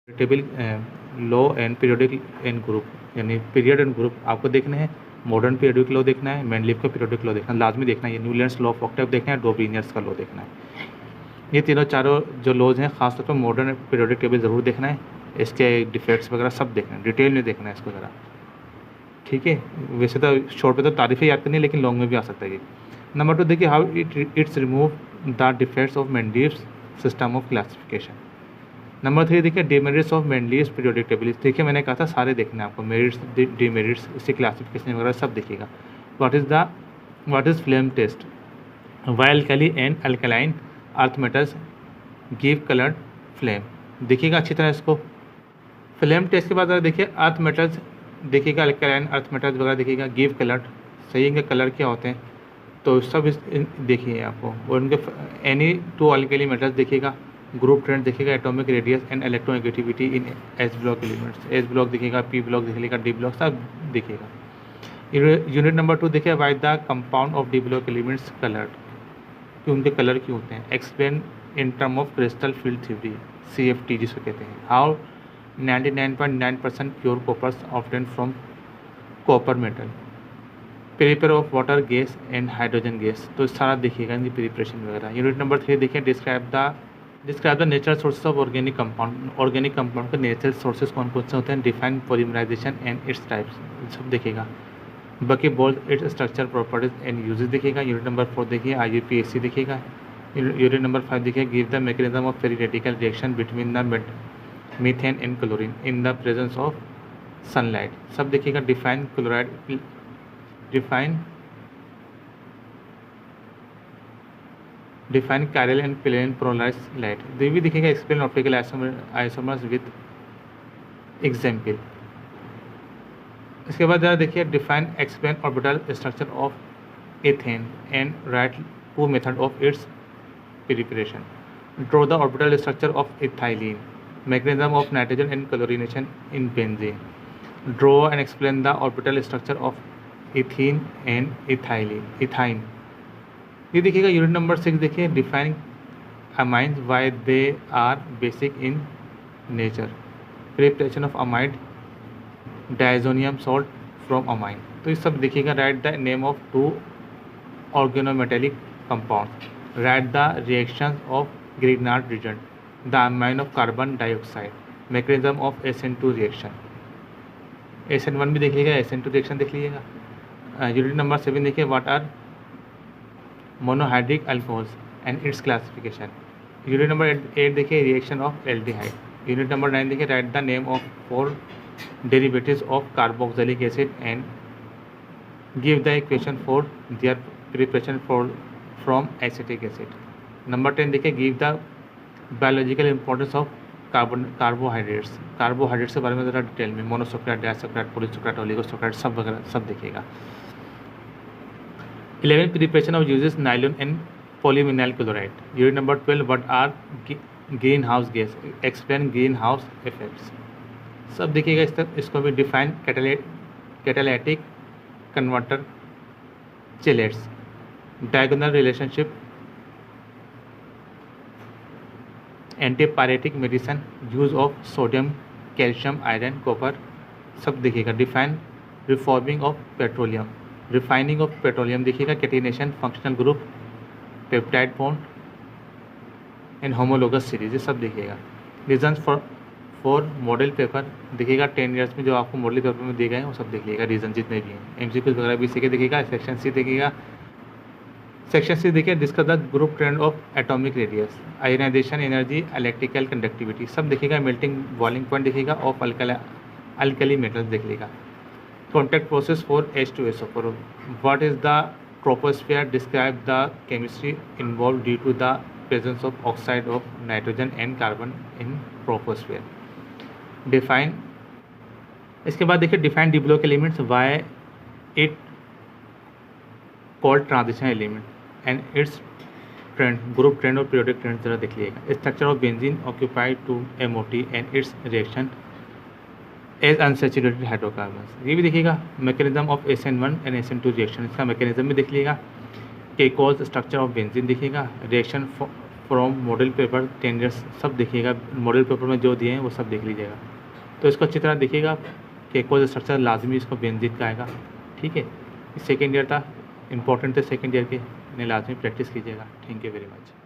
Table law and periodic and group, यानी period and group आपको देखने हैं। मॉडर्न पीरियोडिक लॉ देखना है, मेंडलीव का पीरियोडिक लॉ देखना है, लाजमी देखना है। ये न्यूलैंड्स लॉ ऑफ ऑक्टेव देखना है, डॉबरिनियर्स का लॉ देखना है। ये तीनों चारों जो लॉज हैं, खासतौर पर मॉडर्न पीरियोडिक टेबल ज़रूर देखना है। इसके डिफेक्ट्स वगैरह सब देखना है, डिटेल में देखना है इसको ज़रा, ठीक है। वैसे तो शॉर्ट पे तो तारीफ़ें याद करनी है, लेकिन लॉन्ग में भी आ सकता है ये। नंबर 2 देखिए, how it's remove the defects of Mendeleev's system of classification. Number 3 देखिए, demerits of Mendeleev's periodic table. देखिए मैंने कहा था सारे देखने हैं आपको, मेरिट्स डिमेरिट्स, इसकी क्लासिफिकेशन वगैरह सब देखिएगा। What is flame test, why alkali and alkaline earth metals give coloured flame, देखिएगा अच्छी तरह इसको। फ्लेम टेस्ट के बाद अगर देखिए अर्थ मेटल्स देखिएगा, अल्कलाइन अर्थ मेटल्स वगैरह देखिएगा, गिव कलर्ड, सही इनके कलर क्या होते हैं तो सब देखिए आपको। और उनके एनी टू अल्कली मेटल्स देखिएगा, ग्रुप ट्रेंड देखिएगा, atomic radius and electronegativity in s block elements, s block देखिएगा, पी ब्लॉक देखिएगा, डी ब्लॉक सब देखिएगा। यूनिट नंबर 2 देखिए, why the compound of d block elements coloured, कि उनके कलर क्यों होते हैं। Explain in term of crystal field theory, CFT जिसको कहते हैं। How 99.9% pure coppers obtained from copper metal, prepare of water gas and hydrogen gas, तो सारा देखिएगा इनकी प्रिपरेशन वगैरह। यूनिट नंबर 3 देखिए, describe the natural sources of organic compound, organic compound के नेचुरल सोर्सेज कौन कौन से होते हैं, define polymerisation and its types, सब देखिएगा। बाकी bold its structure properties and uses देखिएगा। यूनिट नंबर 4 देखिए, IUPAC देखिएगा। यूनिट नंबर 5 देखिए, give the mechanism of free radical reaction between the methane and chlorine in the presence of sunlight, सब देखिएगा। Define chloride, define chiral and plane polarised light, ये भी देखिएगा। Explain optical isomers with example. इसके बाद ज़रा देखिए, define explain orbital structure of ethane and write two method of its preparation. Draw the orbital structure of ethylene, mechanism of nitrogen and chlorination in benzene. Draw and explain the orbital structure of ethene and ethyne, ये देखिएगा। Unit number 6 देखिए, define amines why they are basic in nature, preparation of amide diazonium salt from amine, तो ये सब देखिएगा। Right the name of 2 organometallic compound, right the reactions of Grignard reagent, the amine of carbon dioxide, mechanism of SN2 reaction. SN1 भी देख लीजिएगा, SN2 reaction देख लीजिएगा। Unit number 7 देखिए, what are monohydric alcohols and its classification. Unit number 8 देखिए, reaction of aldehyde. Unit number 9 देखिए, write the name of 4 derivatives of carboxylic acid and give the equation for their preparation from acetic acid. Number 10 देखिए, give the biological importance of carbohydrates, carbohydrates के बारे में ज़रा detail में, monosaccharide, disaccharide, polysaccharide, oligosaccharide, सब वगैरह सब देखिएगा। 11 preparation of uses nylon and polyvinyl chloride. Unit number 12, what are green house gas, explain green house effects, सब देखिएगा। इसको भी define catalytic converter chelates, diagonal relationship, antipyretic medicine, use of sodium, calcium, iron, copper, सब देखिएगा। Define reforming of petroleum, refining of petroleum देखिएगा। Catenation, functional group, peptide bond and homologous series, ये सब देखिएगा। रीजन्स फॉर मॉडल पेपर देखिएगा, 10 years में जो आपको मॉडल पेपर में दिए गए हैं वो सब देख लीजिएगा, रीजन जितने भी हैं। MCQ वगैरह भी सीखे देखिएगा। सेक्शन C देखिएगा। सेक्शन C देखिए, discuss the group trend of atomic radius, ionisation energy, electrical conductivity, सब देखिएगा। मेल्टिंग बॉइलिंग पॉइंट देखिएगा। ऑफ अल्कली मेटल्स देख लीजिएगा। Contact process for H2SO4, what is the troposphere, describe the chemistry involve due to the presence of oxide of nitrogen and carbon in troposphere. Define, इसके बाद देखिए, define d block elements, why it called transition element and it's trend, group trend और periodic trend जरा देख लीजिएगा। Structure of benzene occupied to MOT and its reaction as unsaturated hydrocarbons, ये भी देखिएगा। Mechanism of SN1 and SN2 reaction, इसका mechanism भी देख लीजिएगा। Kekule structure of benzene देखिएगा। Reaction from model paper 10 years सब देखिएगा, मॉडल पेपर में जो दिए हैं वो सब देख लीजिएगा। तो इसको अच्छी तरह देखिएगा कि कोई स्ट्रक्चर लाजमी इसको बेंजीन का आएगा, ठीक है। सेकेंड ईयर था, इंपॉर्टेंट थे सेकेंड ईयर के, इन्हें लाजमी प्रैक्टिस कीजिएगा। Thank you very much.